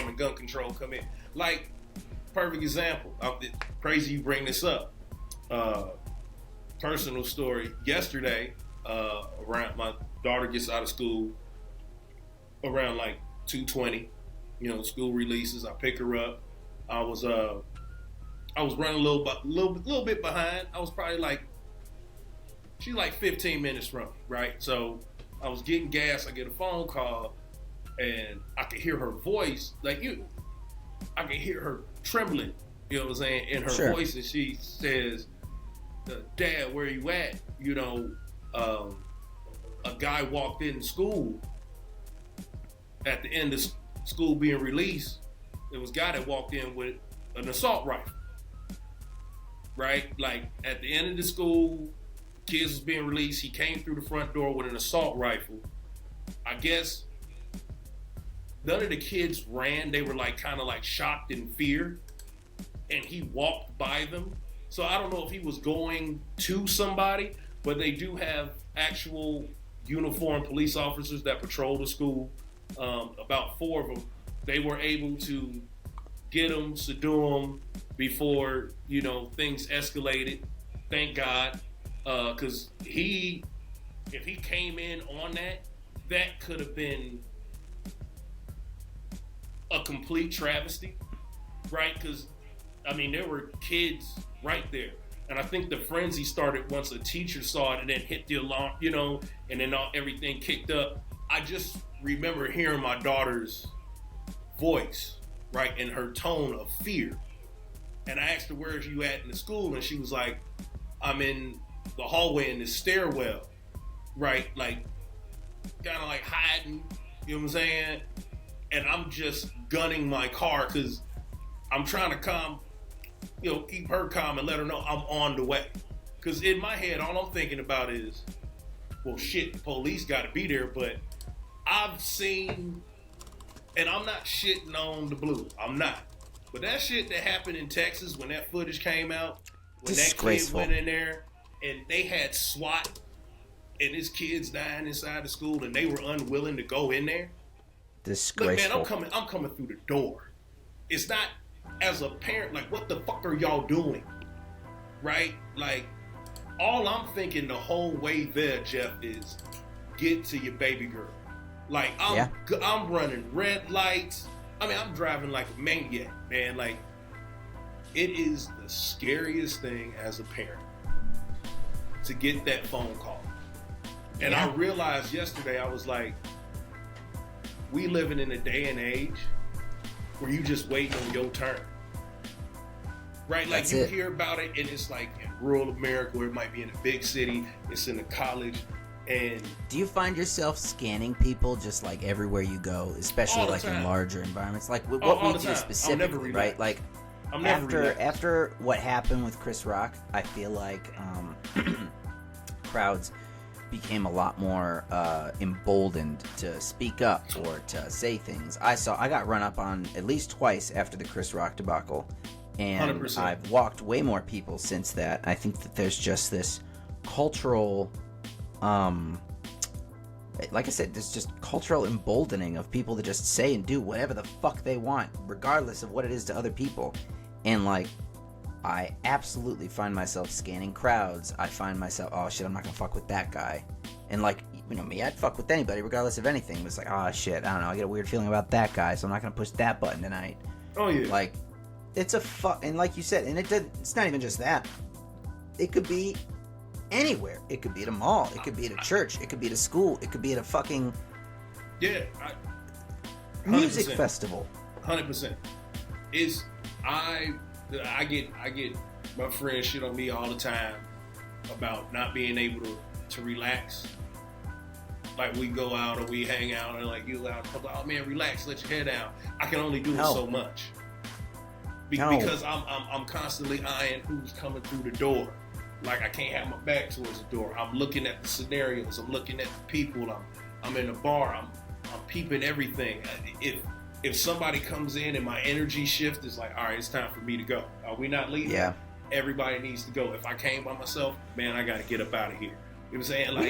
and gun control come in. Like, perfect example. Crazy you bring this up. Personal story. Yesterday, around my daughter gets out of school around like 2:20. School releases. I pick her up. I was running a little bit behind. I was probably she's like 15 minutes from me, right? So I was getting gas. I get a phone call, and I could hear her voice. I could hear her trembling, you know what I'm saying, in her voice, and she says, Dad, where you at? A guy walked in school at the end of school being released. There was a guy that walked in with an assault rifle, right? Like, at the end of the school, kids was being released. He came through the front door with an assault rifle. I guess none of the kids ran. They were kind of shocked in fear. And he walked by them. So I don't know if he was going to somebody, but they do have actual uniformed police officers that patrol the school. About 4 of them. They were able to get him, subdue him before, things escalated. Thank God. Because if he came in on that could have been a complete travesty, right? Because, there were kids right there. And I think the frenzy started once a teacher saw it and then hit the alarm, and then everything kicked up. I just remember hearing my daughter's voice, right, and her tone of fear. And I asked her, where are you at in the school? And she was like, I'm in the hallway in the stairwell, right? Kind of hiding, you know what I'm saying? And I'm just gunning my car because I'm trying to keep her calm and let her know I'm on the way. Because in my head, all I'm thinking about is, well, shit, the police got to be there. But I've seen, and I'm not shitting on the blue. I'm not. But that shit that happened in Texas when that footage came out, when that kid went in there and they had SWAT and his kids dying inside the school and they were unwilling to go in there. Disgraceful. Look, man, I'm coming through the door. It's not, as a parent, what the fuck are y'all doing? Right? all I'm thinking the whole way there, Jeff, is get to your baby girl. Like, I'm running red lights. I mean, I'm driving like a maniac, man. Like, it is the scariest thing as a parent to get that phone call. And I realized yesterday, I was like, we living in a day and age where you just waiting on your turn. Right? Like, you hear about it, and it's like in rural America, or it might be in a big city, it's in a college. And do you find yourself scanning people just like everywhere you go, especially like in larger environments? Like what we do specifically, right? Like after what happened with Chris Rock, I feel like crowds became a lot more emboldened to speak up or to say things. I got run up on at least twice after the Chris Rock debacle, and 100%. I've walked way more people since that. I think that there's just this cultural like I said, there's just cultural emboldening of people to just say and do whatever the fuck they want, regardless of what it is to other people. And like, I absolutely find myself scanning crowds. I find myself, oh shit, I'm not gonna fuck with that guy. And like, you know me, I'd fuck with anybody regardless of anything. It was like, oh shit, I don't know, I get a weird feeling about that guy, so I'm not gonna push that button tonight. Oh yeah. Like, it's and like you said, and it's not even just that. It could be anywhere. It could be at a mall. It could be at a church. It could be at a school. It could be at a fucking music festival. 100%. I get my friends shit on me all the time about not being able to relax. Like, we go out or we hang out and like you out, oh man, relax, let your hair down. I can only do it so much because I'm constantly eyeing who's coming through the door. Like, I can't have my back towards the door. I'm looking at the scenarios. I'm looking at the people. I'm in a bar. I'm peeping everything. If somebody comes in and my energy shift is like, all right, it's time for me to go. Are we not leaving? Yeah. Everybody needs to go. If I came by myself, man, I got to get up out of here. You know what I'm saying? Like,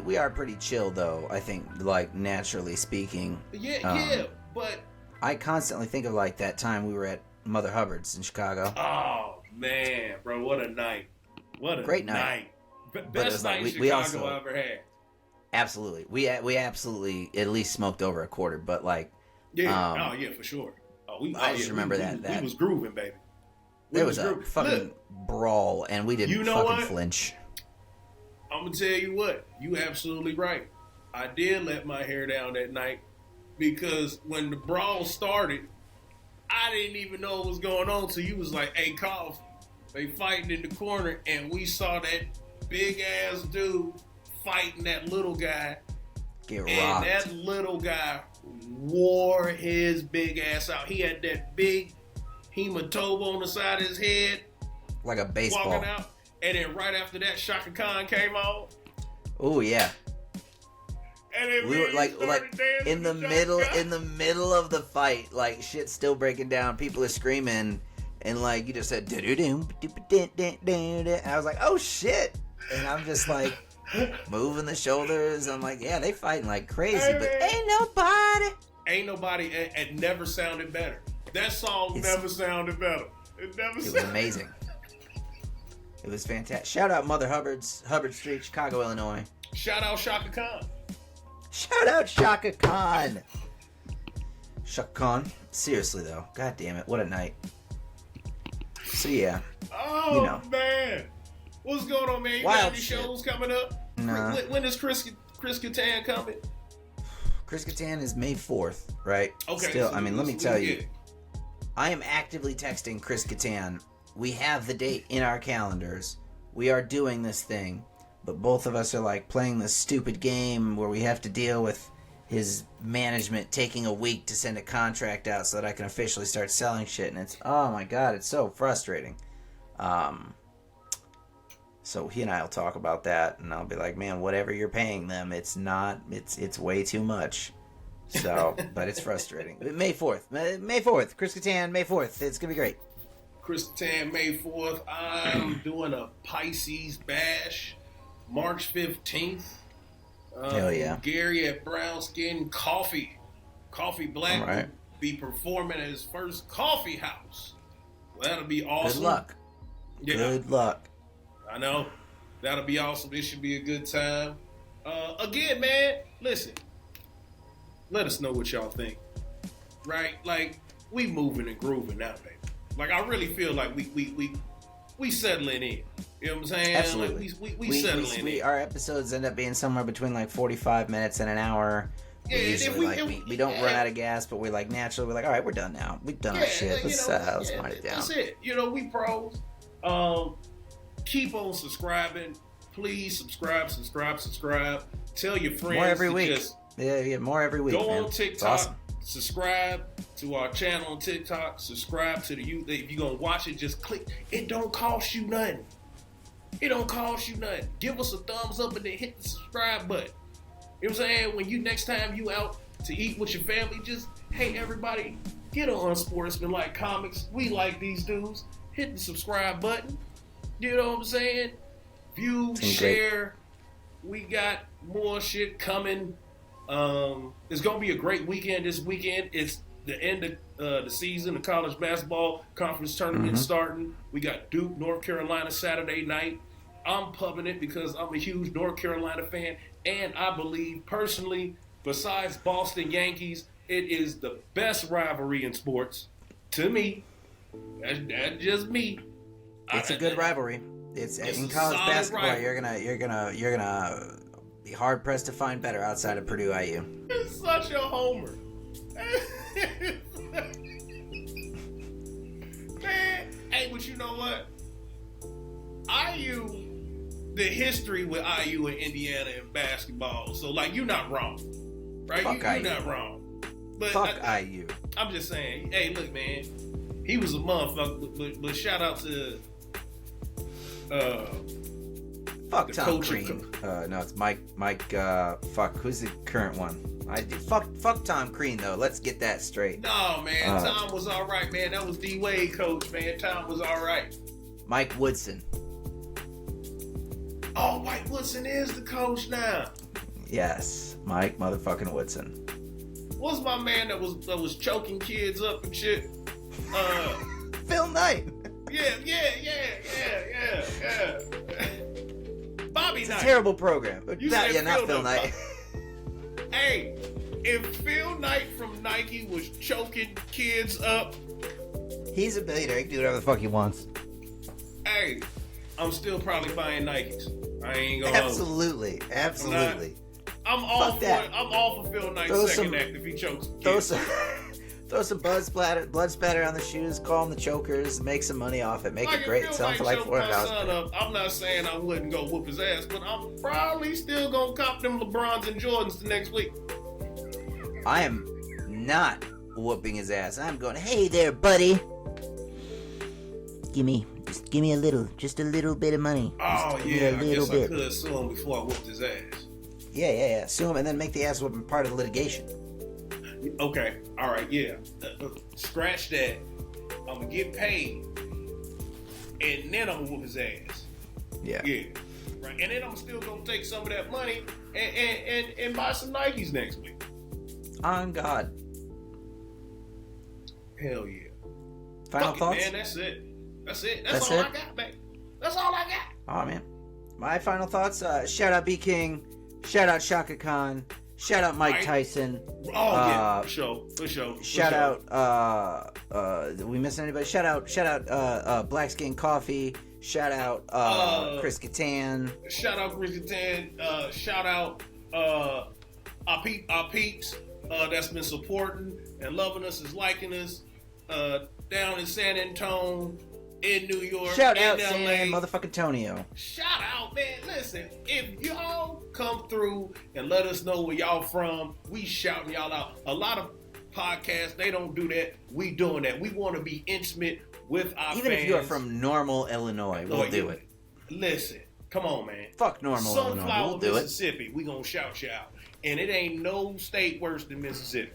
we are pretty chill though. I think, like, naturally speaking. Yeah, but I constantly think of like that time we were at Mother Hubbard's in Chicago. Oh man, bro, what a night! What a great night. Best night in Chicago I ever had. Absolutely. We absolutely at least smoked over a quarter, but like... Yeah, for sure. I just remember that. We was grooving, baby. There was a fucking brawl, and we didn't flinch. I'm going to tell you what. You absolutely right. I did let my hair down that night because when the brawl started, I didn't even know what was going on. So you was like, hey, Koffe, they fighting in the corner, and we saw that big ass dude fighting that little guy. Get rocked. And that little guy wore his big ass out. He had that big hematoma on the side of his head, like a baseball. Walking out, and then right after that, Shaka Khan came on. Oh yeah. And then we were like in the middle of the fight, like shit's still breaking down. People are screaming. And like, you just said, and I was like, oh shit. And I'm just like moving the shoulders. I'm like, yeah, they fighting like crazy, but ain't nobody. It never sounded better. That song never sounded better. It was amazing. It was fantastic. Shout out Mother Hubbard's, Hubbard Street, Chicago, Illinois. Shout out Shaka Khan. Shout out Shaka Khan. Shaka Khan. Seriously though, god damn it, what a night. So yeah. Oh man, what's going on, man? You got any shows coming up? Nah. When is Chris Kattan coming? Chris Kattan is May 4th, right? Okay. Still, I mean, let me tell you, I am actively texting Chris Kattan. We have the date in our calendars. We are doing this thing, but both of us are like playing this stupid game where we have to deal with his management taking a week to send a contract out so that I can officially start selling shit, and it's, oh my god, it's so frustrating. So he and I will talk about that, and I'll be like, man, whatever you're paying them, it's way too much. So, but it's frustrating. May 4th, Chris Kattan, May 4th, it's gonna be great. Chris Kattan, May 4th, I'm doing a Pisces bash, March 15th. Hell yeah. Gary at Brown Skin Coffee Black will be performing at his first coffee house. Well, that'll be awesome. Good luck. Yeah. Good luck. I know. That'll be awesome. This should be a good time. Again, man, listen. Let us know what y'all think. Right? Like, we moving and grooving now, baby. Like, I really feel like we settling in. You know what I'm saying? Absolutely. Like, we settling in. Our episodes end up being somewhere between like 45 minutes and an hour. Yeah, we don't run out of gas, but we're like naturally, we're like, all right, we're done now. We've done our shit. Let's wind it down. That's it. You know, we pros. Keep on subscribing. Please subscribe. Tell your friends. More every week. More every week. Go man. on TikTok. Awesome. Subscribe to our channel on TikTok. Subscribe to the youth. If you're going to watch it, just click. It don't cost you nothing. Give us a thumbs up and then hit the subscribe button. You know what I'm saying? When next time you out to eat with your family, just, hey, everybody, get on Unsportsmanlike Comics. We like these dudes. Hit the subscribe button. You know what I'm saying? View, share. We got more shit coming. It's going to be a great weekend this weekend. It's the end of the season, the college basketball conference tournament starting. We got Duke, North Carolina Saturday night. I'm pubbing it because I'm a huge North Carolina fan, and I believe personally, besides Boston Yankees, it is the best rivalry in sports. To me, that's just me. It's a good rivalry. It's in college basketball. Rivalry. You're gonna be hard pressed to find better outside of Purdue IU. It's such a homer. Man, hey, but you know what? IU, the history with IU and Indiana in basketball. So, like, you're not wrong, right? You're not wrong. But fuck IU. I'm just saying. Hey, look, man, he was a motherfucker. But shout out to fuck Tom Crean. No, it's Mike. Fuck. Who's the current one? Fuck Tom Crean though. Let's get that straight. No, man. Tom was all right, man. That was D Wade coach, man. Tom was all right. Mike Woodson. Oh, Mike Woodson is the coach now. Yes, Mike motherfucking Woodson. What's my man that was choking kids up and shit? Phil Knight. Yeah. Bobby it's Knight. A terrible program. Not Phil Knight. Hey, if Phil Knight from Nike was choking kids up, he's a billionaire. He can do whatever the fuck he wants. Hey, I'm still probably buying Nikes. I ain't gonna. Absolutely. I'm all for Phil Knight's second act if he chokes kids. Throw some blood splatter on the shoes, call them the chokers, make some money off it, make it great. Sell them for like $400. I'm not saying I wouldn't go whoop his ass, but I'm probably still gonna cop them LeBrons and Jordans the next week. I am not whooping his ass. I'm going, hey there, buddy. Give me just a little bit of money. Oh yeah, I guess I could sue him before I whooped his ass. Yeah. Sue him and then make the ass whooping part of the litigation. Okay, all right, yeah. Scratch that. I'm gonna get paid, and then I'm gonna whoop his ass. Yeah. Right, and then I'm still gonna take some of that money and buy some Nikes next week. On God. Hell yeah. Final thoughts? Man, that's it. That's all I got, man. That's all I got. Oh man. My final thoughts. Shout out B King. Shout out Shaka Khan. Shout out Mike Tyson. Oh yeah, for sure. Shout out. Did we miss anybody? Shout out. Black Skin Coffee. Shout out. Chris Kattan. Shout out Chris Kattan. Shout out. Our peeps. That's been supporting and loving us, is liking us. Down in San Antonio, in New York, shout in out LA. San motherfucking Tonio. Shout out, man. Listen, if y'all come through and let us know where y'all from, we shouting y'all out. A lot of podcasts, they don't do that. We doing that. We want to be intimate with our Even fans. if you are from Normal, Illinois, we'll do it. Listen, come on, man. Fuck Normal, Illinois. We'll do Mississippi, we gonna shout you out. And it ain't no state worse than Mississippi.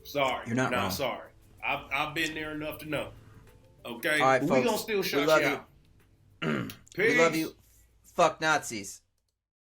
Sorry. You're not wrong. Sorry. I've been there enough to know. Okay? All right, but folks. we gonna still shout you out. We love you. Fuck Nazis.